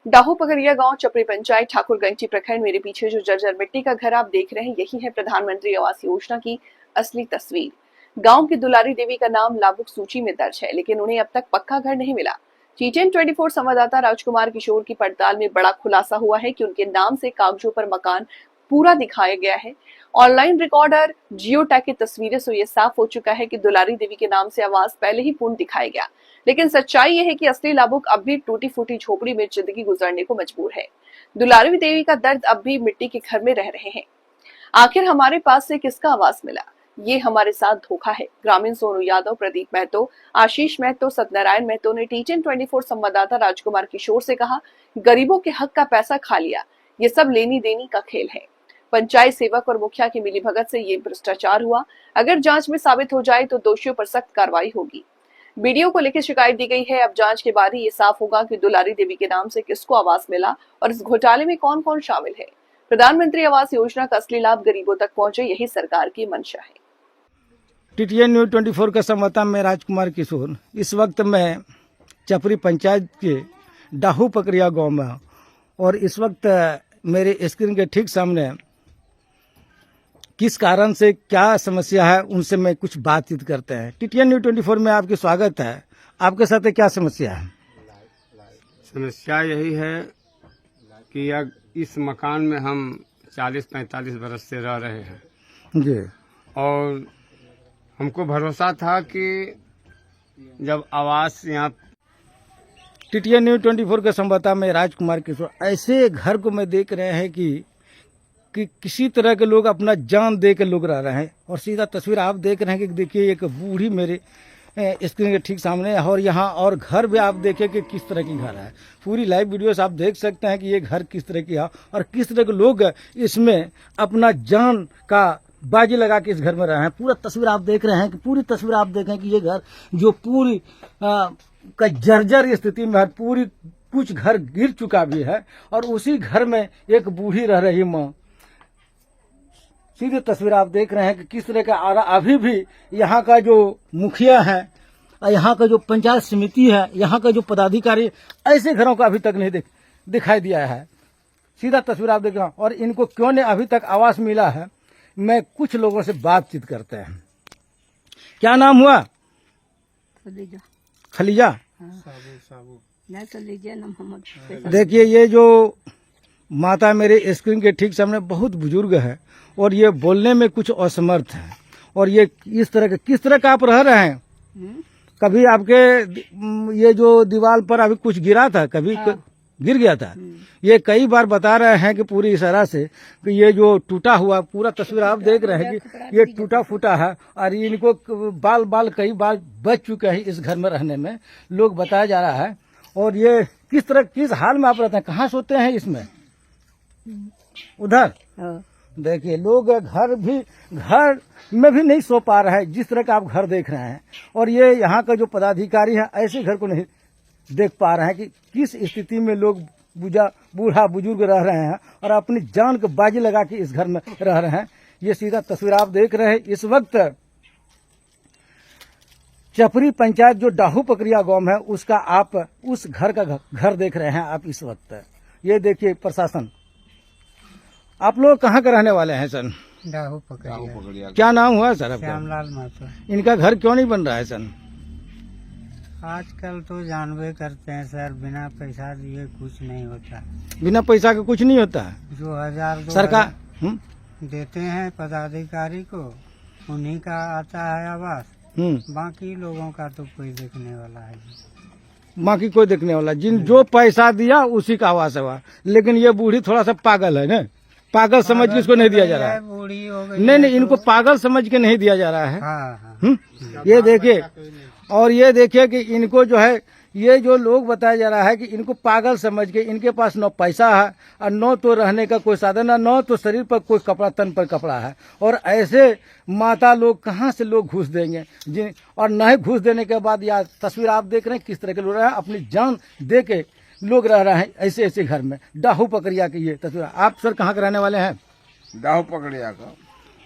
डाहू पगरिया गांव चपरी पंचायत ठाकुरगंजी प्रखंड। मेरे पीछे जो जर्जर मिट्टी का घर आप देख रहे हैं, यही है प्रधानमंत्री आवास योजना की असली तस्वीर। गांव की दुलारी देवी का नाम लाभुक सूची में दर्ज है, लेकिन उन्हें अब तक पक्का घर नहीं मिला। TTN 24 संवाददाता राजकुमार किशोर की पड़ताल में बड़ा खुलासा हुआ है कि उनके नाम से कागजों पर मकान पूरा दिखाया गया है। ऑनलाइन रिकॉर्ड और जियो टैग की तस्वीरें से ये साफ हो चुका है कि दुलारी देवी के नाम से आवास पहले ही पूर्ण दिखाया गया, लेकिन सच्चाई यह है कि असली लाभुक अब भी टूटी फूटी झोपड़ी में जिंदगी गुजारने को मजबूर है। दुलारी देवी का दर्द अब भी मिट्टी के घर में रह रहे हैं। आखिर हमारे पास से किसका आवास मिला? ये हमारे साथ धोखा है। ग्रामीण सोनू यादव, प्रदीप महतो, आशीष महतो, सत्यनारायण महतो ने TTN 24 संवाददाता राजकुमार किशोर से कहा, गरीबों के हक का पैसा खा लिया। ये सब लेनी देनी का खेल है। पंचायत सेवक और मुखिया की मिलीभगत से ये भ्रष्टाचार हुआ। अगर जांच में साबित हो जाए तो दोषियों पर सख्त कार्रवाई होगी। वीडियो को लेकर शिकायत दी गई है। अब जांच के बाद ही ये साफ होगा कि दुलारी देवी के नाम से किसको आवास मिला और इस घोटाले में कौन कौन शामिल है। प्रधानमंत्री आवास योजना का असली लाभ गरीबों तक पहुंचे, यही सरकार की मंशा है। TTN न्यूज़ 24 का संवाददाता मैं राजकुमार किशोर। इस वक्त मैं चपरी पंचायत के डाहू पकरिया गांव में हूं और इस वक्त मेरे स्क्रीन के ठीक सामने किस कारण से क्या समस्या है उनसे मैं कुछ बातचीत करते हैं। TTN न्यूज़ 24 में आपकी स्वागत है। आपके साथ क्या समस्या है? समस्या यही है कि इस मकान में हम 40-45 बरस से रह रहे हैं जी, और हमको भरोसा था कि जब आवास यहाँ TTN न्यूज़ 24 का संवाददाता मैं राजकुमार किशोर। ऐसे घर को मैं देख रहे हैं कि किसी तरह के लोग अपना जान दे के लोग रह रहे हैं और सीधा तस्वीर आप देख रहे हैं कि देखिए एक बूढ़ी मेरे स्क्रीन के ठीक सामने है और यहाँ और घर भी आप देखिए कि किस तरह की घर है। पूरी लाइव वीडियोस आप देख सकते हैं कि ये घर किस तरह की है और किस तरह के लोग इसमें अपना जान का बाजी लगा के इस घर में रहे हैं। पूरा तस्वीर आप देख रहे हैं कि पूरी तस्वीर आप देखें कि ये घर जो पूरी का जर्जर स्थिति में है, पूरी कुछ घर गिर चुका भी है और उसी घर में एक बूढ़ी रह रही माँ। सीधे तस्वीर आप देख रहे हैं कि किस तरह का अभी भी यहाँ का जो मुखिया है, यहाँ का जो पंचायत समिति है, यहाँ का जो पदाधिकारी, ऐसे घरों का अभी तक नहीं दिखाई दिया है। सीधा तस्वीर आप देख रहे हैं और इनको क्यों नहीं अभी तक आवास मिला है, मैं कुछ लोगों से बातचीत करते हैं। क्या नाम हुआ? खलीजा। देखिए ये जो माता मेरे स्क्रीन के ठीक सामने बहुत बुजुर्ग है और ये बोलने में कुछ असमर्थ है और ये इस तरह के किस तरह का आप रह रहे हैं? कभी आपके ये जो दीवार पर अभी कुछ गिरा था, कभी गिर गया था। ये कई बार बता रहे हैं कि पूरी इशारा से कि ये जो टूटा हुआ पूरा तस्वीर आप देख रहे हैं कि ये टूटा फूटा है और इनको बाल बाल कई बार बच चुके हैं इस घर में रहने में, लोग बताया जा रहा है। और ये किस तरह किस हाल में आप रहते हैं? कहाँ सोते हैं इसमें? उधर देखिए लोग घर में भी नहीं सो पा रहे हैं जिस तरह का आप घर देख रहे हैं और ये यहाँ का जो पदाधिकारी है ऐसे घर को नहीं देख पा रहे हैं कि किस स्थिति में लोग बूढ़ा बुजुर्ग रह रहे हैं और अपनी जान को बाजी लगा के इस घर में रह रहे हैं। ये सीधा तस्वीर आप देख रहे हैं। इस वक्त चपरी पंचायत जो डाहू पकरिया गांव में है उसका आप उस घर का घर देख रहे हैं आप इस वक्त। ये देखिए प्रशासन। आप लोग कहाँ के रहने वाले हैं सर? डाहू पकड़िया। क्या नाम हुआ सर आपका? श्यामलाल महतो। इनका घर क्यों नहीं बन रहा है सर? आजकल तो जानबे करते हैं सर, बिना पैसा दिए कुछ नहीं होता। बिना पैसा के कुछ नहीं होता है। जो 1000 सरकार देते हैं पदाधिकारी को, उन्हीं का आता है आवास। बाकी लोगों का तो कोई देखने वाला है नहीं। बाकी कोई देखने वाला जो पैसा दिया उसी का आवास हुआ। लेकिन ये बूढ़ी थोड़ा सा पागल है ना, पागल समझ के इसको नहीं दिया जा रहा है। बूढ़ी हो गई नहीं, इनको पागल समझ के नहीं दिया जा रहा है। हाँ। ये देखिए और ये देखिए कि इनको जो है ये जो लोग बताया जा रहा है कि इनको पागल समझ के इनके पास न पैसा है और न तो रहने का कोई साधन है, न तो शरीर पर कोई कपड़ा, तन पर कपड़ा है। और ऐसे माता लोग कहाँ से लोग घूस देंगे और नहीं घूस देने के बाद या तस्वीर आप देख रहे हैं किस तरह के लोग रहे हैं, अपनी जान दे के लोग रह रहे हैं ऐसे घर में। डाहू पकड़िया की ये तस्वीर। आप सर कहाँ के रहने वाले हैं? डाहू पकड़िया का।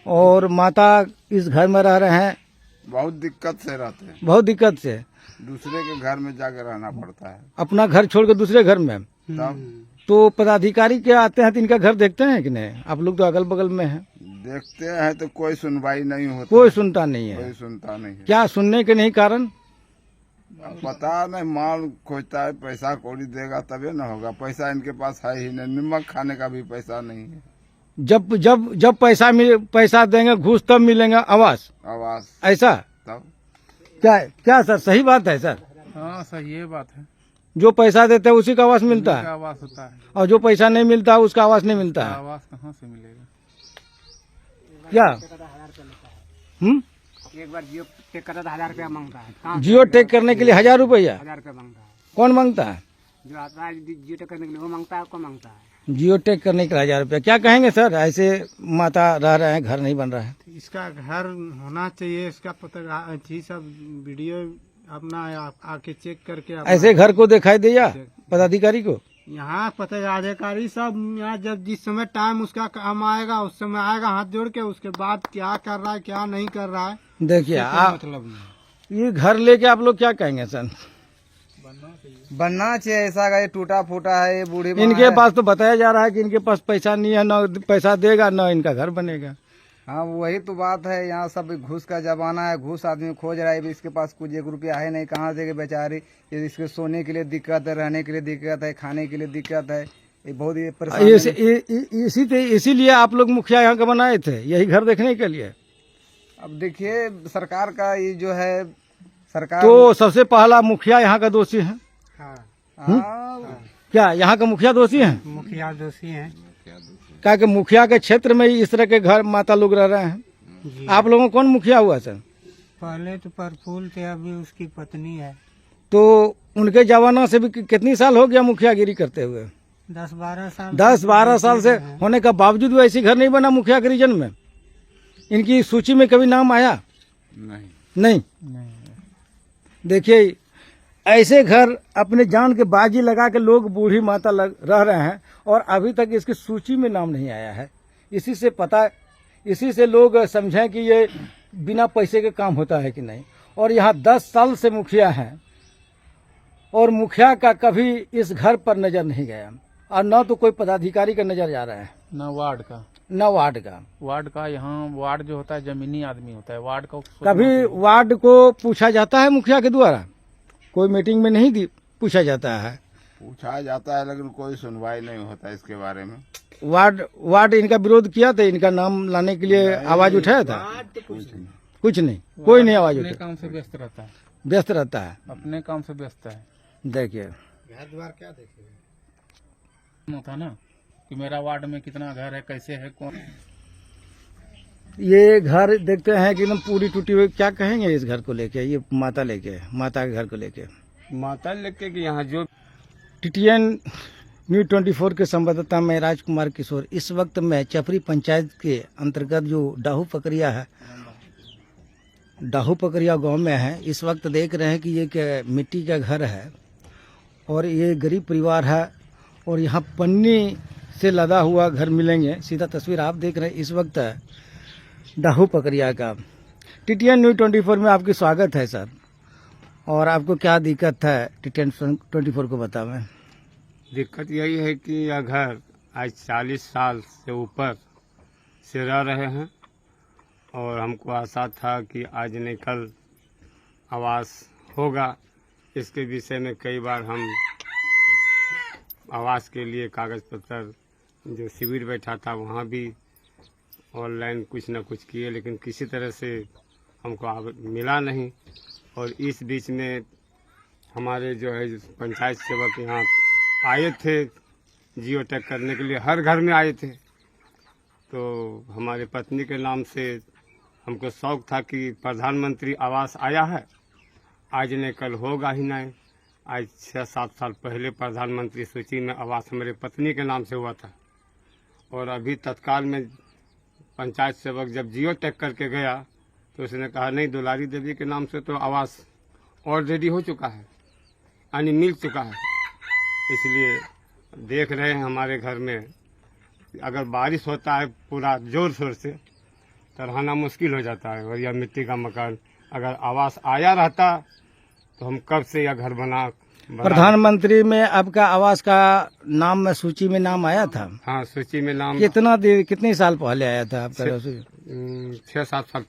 और माता इस घर में रह रहे हैं? बहुत दिक्कत से रहते हैं। बहुत दिक्कत से दूसरे के घर में जाकर रहना पड़ता है। अपना घर छोड़ के दूसरे घर में। तब तो पदाधिकारी के आते हैं तो इनका घर देखते हैं कि नहीं? आप लोग तो अगल बगल में हैं, देखते हैं तो कोई सुनवाई नहीं होती, कोई सुनता नहीं है। कोई सुनता नहीं है। क्या सुनने के नहीं कारण? अब पता नहीं, माल खोजता है, पैसा कौड़ी देगा तभी न होगा। पैसा इनके पास है ही नहीं, नमक खाने का भी पैसा नहीं है। जब जब जब पैसा देंगे घूस तब मिलेंगे आवास, आवास ऐसा? तब क्या क्या सर, सही बात है सर? हाँ सही ये बात है, जो पैसा देते हैं उसी का आवास मिलता है, आवास होता है, और जो पैसा नहीं मिलता उसका आवास नहीं मिलता है। आवास कहाँ से मिलेगा? क्या? एक बार जियो टेक करता 1000 रुपया मांगता है। जियो टेक करने के लिए 1000 रुपया? 1000 रुपया मांगता है। कौन मांगता है? जो आता है जियो टेक करने के लिए वो मांगता है, कौन मांगता है? जियो टेक करने के लिए 1000 रुपया। क्या कहेंगे सर, ऐसे माता रह रहे हैं, घर नहीं बन रहा है? इसका घर होना चाहिए, इसका पता चीज सब वीडियो अपना आके चेक करके ऐसे घर को दिखाई दिया पदाधिकारी को? यहाँ पदाधिकारी सब यहाँ जब जिस समय टाइम उसका काम आएगा उस समय आएगा, हाथ जोड़ के, उसके बाद क्या कर रहा है क्या नहीं कर रहा है देखिए आप, मतलब ये घर लेके आप लोग क्या कहेंगे सर? बनना चाहिए ऐसा का, ये टूटा फूटा है, ये बूढ़ी माँ इनके है। पास तो बताया जा रहा है कि इनके पास पैसा नहीं है, न पैसा देगा न इनका घर बनेगा। हाँ वही तो बात है, यहाँ सब घूस का जमाना है, घूस आदमी खोज रहा है। इसके पास कुछ 1 रुपया है नहीं, कहाँ से बेचारी, ये इसके सोने के लिए दिक्कत है, रहने के लिए दिक्कत है, खाने के लिए दिक्कत है, ये बहुत ही परेशान। इसीलिए आप लोग मुखिया यहाँ का बनाए थे, यही घर देखने के लिए? अब देखिए सरकार का ये जो है, सरकार तो सबसे पहला मुखिया यहाँ का दोषी है? हाँ, क्या यहाँ का मुखिया दोषी है? मुखिया दोषी हैं। क्या कि मुखिया के क्षेत्र में ही इस तरह के घर माता लोग रह रहे हैं। आप लोगों को कौन मुखिया हुआ सर? पहले तो प्रफुल्ल थे, अभी उसकी पत्नी है। तो उनके जमाना से भी कितनी साल हो गया मुखियागिरी करते हुए? 10-12 साल। 10-12 साल से होने का बावजूद भी ऐसी घर नहीं बना मुखिया के रीजन में? इनकी सूची में कभी नाम आया? नहीं। देखिए ऐसे घर अपने जान के बाजी लगा के लोग बूढ़ी माता रह रहे हैं और अभी तक इसकी सूची में नाम नहीं आया है। इसी से लोग समझें कि ये बिना पैसे के काम होता है कि नहीं। और यहाँ 10 साल से मुखिया हैं और मुखिया का कभी इस घर पर नजर नहीं गया, और न तो कोई पदाधिकारी का नजर जा रहा है, न वार्ड का। वार्ड का यहाँ वार्ड जो होता है जमीनी आदमी होता है, वार्ड का कभी वार्ड को पूछा जाता है मुखिया के द्वारा? कोई मीटिंग में नहीं पूछा जाता है? पूछा जाता है लेकिन कोई सुनवाई नहीं होता इसके बारे में। वार्ड इनका विरोध किया था, इनका नाम लाने के लिए आवाज उठाया था? कुछ नहीं, कोई नहीं आवाज अपने उठाया, काम से व्यस्त रहता है, व्यस्त रहता है। अपने काम से व्यस्त है। देखिए घर द्वार क्या देखेगा होता ना कि मेरा वार्ड में कितना घर है, कैसे है, कौन। ये घर देखते हैं कि एकदम पूरी टूटी हुई। क्या कहेंगे इस घर को लेके, ये माता के घर को लेके? माता लेके कि यहाँ जो टीटीएन न्यूज 24 के संवाददाता मैं राजकुमार किशोर। इस वक्त मैं चपरी पंचायत के अंतर्गत जो डाहू पकरिया है, डाहू पकरिया गांव में है। इस वक्त देख रहे हैं कि ये मिट्टी का घर है और ये गरीब परिवार है और यहाँ पन्नी से लदा हुआ घर मिलेंगे। सीधा तस्वीर आप देख रहे हैं इस वक्त डाहू पकरिया का। टीटीएन न्यूज 24 में आपकी स्वागत है सर। और आपको क्या दिक्कत है टीटीएन 24 को बतावें? दिक्कत यही है कि यह घर आज 40 साल से ऊपर से रह रहे हैं और हमको आशा था कि आज नहीं कल आवास होगा। इसके विषय में कई बार हम आवास के लिए कागज पत्र जो शिविर बैठा था वहाँ भी ऑनलाइन कुछ न कुछ किए, लेकिन किसी तरह से हमको मिला नहीं। और इस बीच में हमारे जो है पंचायत सेवक यहाँ आए थे जियो टैग करने के लिए, हर घर में आए थे। तो हमारे पत्नी के नाम से हमको शौक था कि प्रधानमंत्री आवास आया है, आज नहीं कल होगा ही नहीं। आज 6-7 साल पहले प्रधानमंत्री सूची में आवास हमारे पत्नी के नाम से हुआ था और अभी तत्काल में पंचायत सेवक जब जियो टैग करके गया तो उसने कहा नहीं, दुलारी देवी के नाम से तो आवास ऑलरेडी हो चुका है, यानी मिल चुका है। इसलिए देख रहे हैं हमारे घर में अगर बारिश होता है पूरा जोर शोर से तो रहना मुश्किल हो जाता है। और यह मिट्टी का मकान अगर आवास आया रहता तो हम कब से यह घर प्रधानमंत्री में आपका आवास का नाम में सूची में नाम आया था? हाँ, सूची में नाम कितने साल पहले आया था आपका? 6-7 साल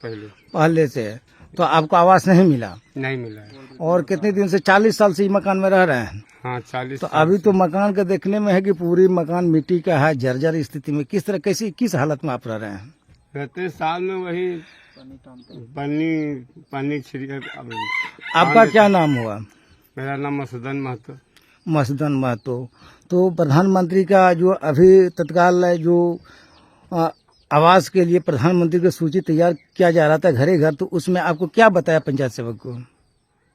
पहले से तो आपको आवास नहीं मिला? नहीं मिला है। और कितने दिन से? 40 साल से मकान में रह रहे हैं? हाँ, 40। तो अभी तो मकान का देखने में है कि पूरी मकान मिट्टी का है, जर्जर स्थिति में। किस हालत में आप रह रहे हैं? रहते साल में वही पानी आपका क्या नाम हुआ? मेरा नाम मसूदन महतो। मसूदन महतो। तो प्रधानमंत्री का जो अभी तत्काल जो आवास के लिए प्रधानमंत्री की सूची तैयार किया जा रहा था घरे घर, तो उसमें आपको क्या बताया पंचायत सेवक को?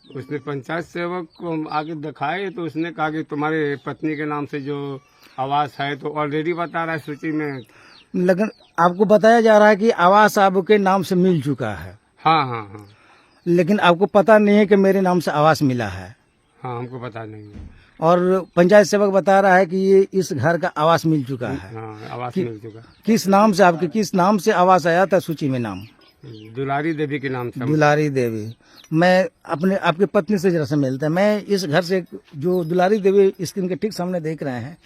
उसने पंचायत सेवक को आगे दिखाए तो उसने कहा कि तुम्हारे पत्नी के नाम से जो आवास है तो ऑलरेडी बता रहा है सूची में। लेकिन आपको बताया जा रहा है कि आवास आपके नाम से मिल चुका है। हाँ हाँ हाँ। लेकिन आपको पता नहीं है कि मेरे नाम से आवास मिला है। हाँ, हमको पता नहीं है। और पंचायत सेवक बता रहा है कि ये इस घर का आवास मिल चुका है। हाँ, आवास मिल चुका। किस नाम से किस नाम से आवास आया था सूची में नाम? दुलारी देवी के नाम से। दुलारी देवी। मैं आपके पत्नी से जरा से मिलता है। मैं इस घर से जो दुलारी देवी स्क्रीन के ठीक सामने देख रहे हैं,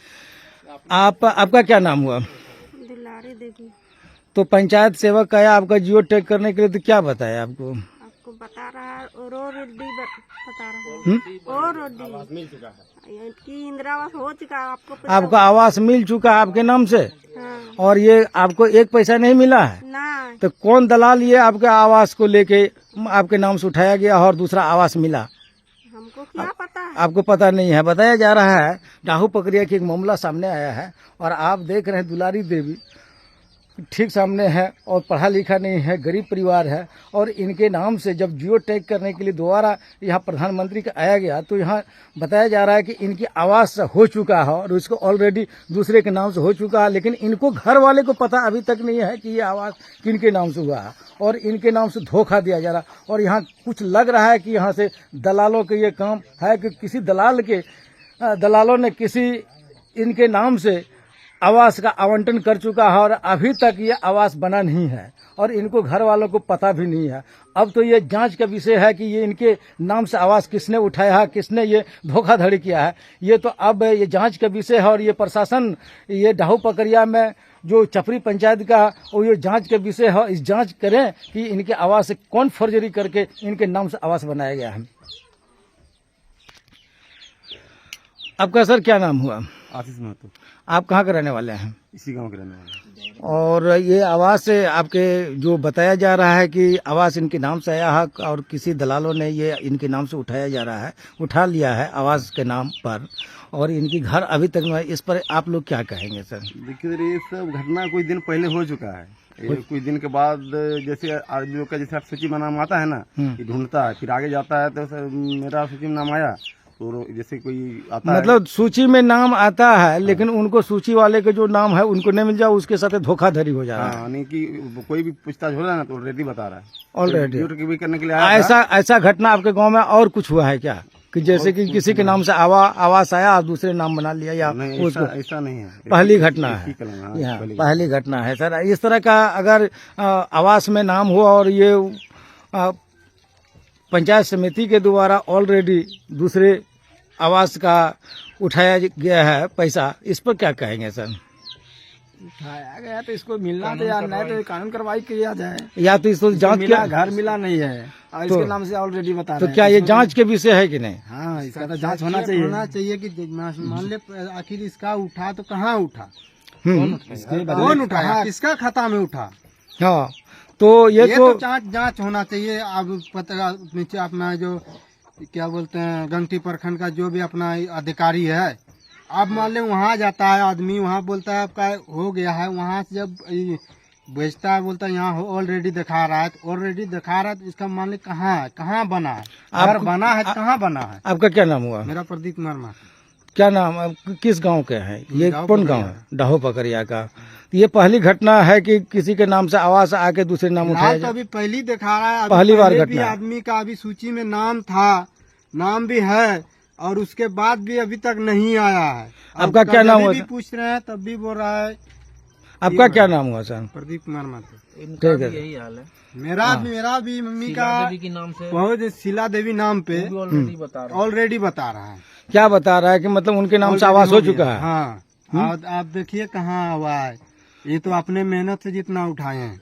आपका क्या नाम हुआ? दुलारी देवी। तो पंचायत सेवक आया आपका जियो टैग करने के लिए, तो क्या बताया आपको? आपको बता रहा है बता रहा है और मिल चुका है कि इंदिरा आवास हो चुका है। आपका आवास मिल चुका है आपके नाम से? हाँ। और ये आपको एक पैसा नहीं मिला है? नहीं। तो कौन दलाल ये आपके आवास को लेके आपके नाम से उठाया गया और दूसरा आवास मिला? हमको क्या पता है? आपको पता नहीं है। बताया जा रहा है डाहू पकड़िया की एक मामला सामने आया है और आप देख रहे हैं दुलारी देवी ठीक सामने है और पढ़ा लिखा नहीं है, गरीब परिवार है। और इनके नाम से जब जियो टैग करने के लिए दोबारा यहाँ प्रधानमंत्री का आया गया तो यहाँ बताया जा रहा है कि इनकी आवास हो चुका है और उसको ऑलरेडी दूसरे के नाम से हो चुका है। लेकिन इनको घर वाले को पता अभी तक नहीं है कि ये आवास किनके नाम से हुआ है और इनके नाम से धोखा दिया जा रहा है। और यहाँ कुछ लग रहा है कि यहाँ से दलालों के ये काम है कि किसी दलालों ने किसी इनके नाम से आवास का आवंटन कर चुका है और अभी तक ये आवास बना नहीं है और इनको घर वालों को पता भी नहीं है। अब तो ये जांच का विषय है कि ये इनके नाम से आवास किसने उठाया है, किसने ये धोखाधड़ी किया है। ये तो अब ये जांच का विषय है और ये प्रशासन ये डाहू पकड़िया में जो चपरी पंचायत का और ये जांच का विषय है। इस जांच करें कि इनके आवास से कौन फर्जरी करके इनके नाम से आवास बनाया गया है। आपका सर क्या नाम हुआ? आशीष महतो। आप कहाँ के रहने वाले हैं? इसी गांव के रहने वाले हैं। और ये आवास आपके जो बताया जा रहा है कि आवास इनके नाम से आया है और किसी दलालों ने ये इनके नाम से उठाया जा रहा है, उठा लिया है आवास के नाम पर और इनकी घर अभी तक में, इस पर आप लोग क्या कहेंगे सर? देखिए ये सब घटना कुछ दिन पहले हो चुका है। कुछ दिन के बाद जैसे आदमी लोग का जैसे सूची में नाम आता है ना, कि ढूंढता है फिर आगे जाता है तो सर मेरा सूची में नाम आया तो जैसे कोई आता मतलब सूची में नाम आता है लेकिन उनको सूची वाले के जो नाम है उनको नहीं मिल जाए, उसके साथ धोखाधड़ी हो जा रहा है। यानी कि कोई भी पूछताछ हो रहा है ना तो ऑलरेडी बता रहा है। ऑलरेडी करने के लिए ऐसा घटना आपके गांव में और कुछ हुआ है क्या कि जैसे कि किसी के नाम से आवास आया और दूसरे नाम बना लिया या उसको? ऐसा नहीं है, पहली घटना है। पहली घटना है सर। इस तरह का अगर आवास में नाम हुआ और ये पंचायत समिति के द्वारा ऑलरेडी दूसरे आवास का उठाया गया है पैसा, इस पर क्या कहेंगे सर? उठाया गया तो इसको मिलना तो यार नहीं तो कानून कार्रवाई किया जाए या तो इसको जांच किया, घर मिला नहीं है और इसके नाम से ऑलरेडी बता रहे हैं। तो क्या ये जांच के विषय है कि नहीं? हाँ, इसका तो जांच होना चाहिए कि मान ले आखिर इसका उठा तो कहाँ उठा, कौन उठा, किसका खाता में उठा? हाँ, तो ये तो जांच होना चाहिए। अब पता नीचे अपना जो क्या बोलते हैं गंगटी प्रखंड का जो भी अपना अधिकारी है, अब मान ले वहाँ जाता है आदमी, वहाँ बोलता है आपका हो गया है, वहाँ से जब बेचता है बोलता है यहाँ ऑलरेडी दिखा रहा है, तो ऑलरेडी दिखा रहा है तो इसका मान ले कहाँ बना है, अगर बना है कहाँ बना है। आपका क्या नाम हुआ? मेरा प्रदीप कुमार महतो। क्या नाम, किस गांव के हैं? ये कौन गांव है? डाहू पकड़िया का। ये पहली घटना है कि किसी के नाम से आवास आके दूसरे नाम उठाया? तो अभी पहली दिखा रहा है, पहली बार घटना। आदमी का अभी सूची में नाम था, नाम भी है और उसके बाद भी अभी तक नहीं आया है। आपका क्या नाम हुआ? पूछ रहे हैं तब भी बोल रहा है। आपका क्या नाम हुआ सर? प्रदीप कुमार महतो। ठीक है, यही हाल है। मेरा भी मम्मी का बहुत शीला देवी नाम पे ऑलरेडी बता रहा है। क्या बता रहा है कि मतलब उनके नाम से आवास हो चुका है? हाँ, और आप देखिए कहाँ हुआ है, ये तो अपने मेहनत से जितना उठाए हैं।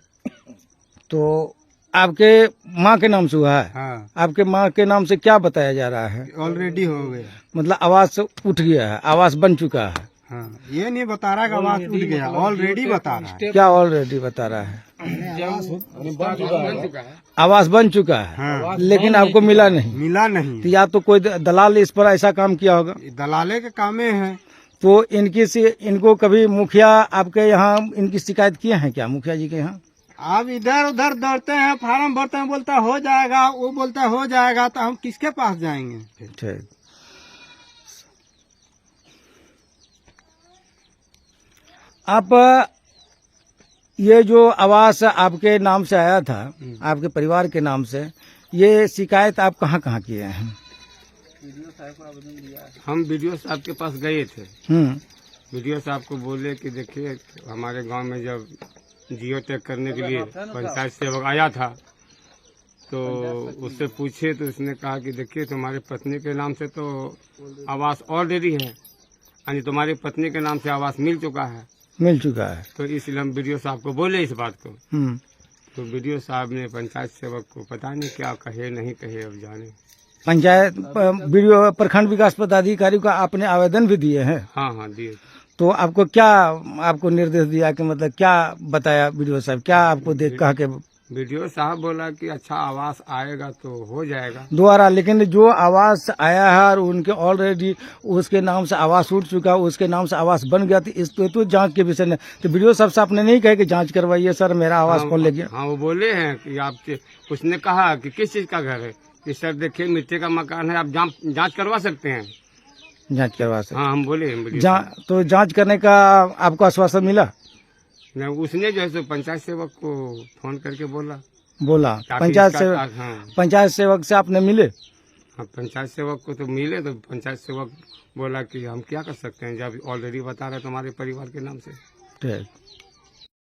तो आपके माँ के नाम से हुआ है? हाँ, आपके माँ के नाम से क्या बताया जा रहा है? ऑलरेडी हो गया। मतलब आवास उठ गया है, आवास बन चुका है? हाँ, ये नहीं बता रहा कि आवास उठ गया, ऑलरेडी बता रहा है। क्या ऑलरेडी बता रहा है? आवास बन चुका है। हाँ, लेकिन आपको मिला नहीं? मिला नहीं। तो या तो कोई दलाल इस पर ऐसा काम किया होगा। दलाले के कामे हैं। तो इनको कभी मुखिया आपके यहाँ इनकी शिकायत किए हैं क्या, मुखिया जी के यहाँ? आप इधर उधर दौड़ते हैं, फार्म भरते हैं, बोलता है हो जाएगा, वो बोलता है हो जाएगा, तो हम किसके पास जाएंगे? ठीक। आप ये जो आवास आपके नाम से आया था, आपके परिवार के नाम से, ये शिकायत आप कहाँ कहाँ किए हैं? हम वीडियो साहब के पास गए थे। वीडियो साहब को बोले कि देखिए हमारे गांव में जब जियो टैग करने के लिए पंचायत सेवक आया था तो उससे पूछे तो उसने कहा कि देखिए तुम्हारी पत्नी के नाम से तो आवास ऑलरेडी है, यानी तुम्हारी पत्नी के नाम से आवास मिल चुका है। तो इसलिए हम वीडियो साहब को बोले इस बात को। तो वीडियो साहब ने पंचायत सेवक को पता नहीं क्या कहे नहीं कहे, अब जाने। पंचायत वीडियो प्रखंड विकास पदाधिकारी का आपने आवेदन भी दिए हैं? हाँ दिए। तो आपको क्या आपको निर्देश दिया कि मतलब क्या बताया वीडियो साहब, क्या आपको देख कहा के? वीडियो साहब बोला कि अच्छा आवास आएगा तो हो जाएगा दोबारा, लेकिन जो आवास आया है और उनके ऑलरेडी उसके नाम से आवास उठ चुका, उसके नाम से आवास बन गया, तो इस तो जांच के विषय में तो वीडियो साहब से आपने नहीं कहा कि जांच करवाइए सर मेरा आवास कौन ले गया? हाँ वो बोले हैं कि आप, उसने कहा कि किस चीज का घर है कि सर देखिए मिट्टी का मकान है, आप जांच करवा सकते हैं। जांच करवा सकते? हाँ हम बोले तो जांच करने का आपको आश्वासन मिला? नहीं, उसने जो है सो पंचायत सेवक को फोन करके बोला पंचायत सेवक से आपने मिले? हाँ पंचायत सेवक को तो मिले, तो पंचायत सेवक बोला कि हम क्या कर सकते हैं जब ऑलरेडी बता रहे तुम्हारे परिवार के नाम से। ठीक।